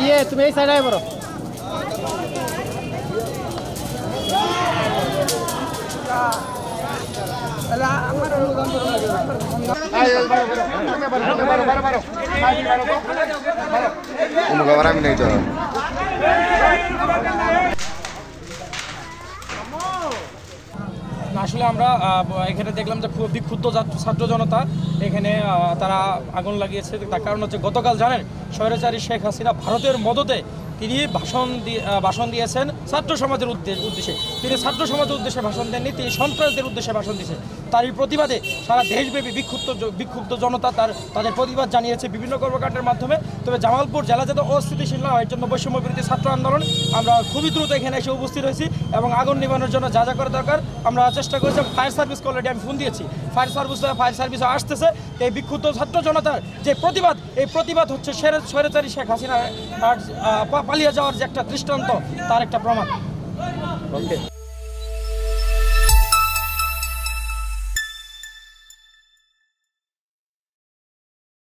ये तुम्हें साइड आए बरो আসলে আমরা এখানে দেখলাম যে খুব বিক্ষুব্ধ ছাত্র জনতা এখানে তারা আগুন লাগিয়েছে। তার কারণ হচ্ছে গতকাল জানেন স্বৈরাচারী শেখ হাসিনা ভারতের মদতে তিনি ভাষণ দিয়েছেন ছাত্র সমাজের উদ্দেশ্যে। তিনি ছাত্র সমাজের উদ্দেশ্যে ভাষণ দেননি, তিনি সন্ত্রাসদের উদ্দেশ্যে ভাষণ দিয়েছেন। তারই প্রতিবাদে সারা দেশব্যাপী বিক্ষুব্ধ জনতা তাদের প্রতিবাদ জানিয়েছে বিভিন্ন কর্মকাণ্ডের মাধ্যমে। তবে জামালপুর জেলা যাতে অস্থিতিশীল না হয় এর জন্য বৈষম্য বিরোধী ছাত্র আন্দোলন আমরা খুবই দ্রুত এখানে এসে উপস্থিত হয়েছি এবং আগুন নিবানোর জন্য যা যা করা দরকার আমরা চেষ্টা করেছি। ফায়ার সার্ভিসকে অলরেডি আমি ফোন দিয়েছি, ফায়ার সার্ভিস আসতেছে। এই বিক্ষুব্ধ ছাত্র জনতার যে প্রতিবাদ, এই প্রতিবাদ হচ্ছে স্বৈরাচারী শেখ হাসিনা পালিয়ে যাওয়ার যে একটা দৃষ্টান্ত, তার একটা প্রমাণ।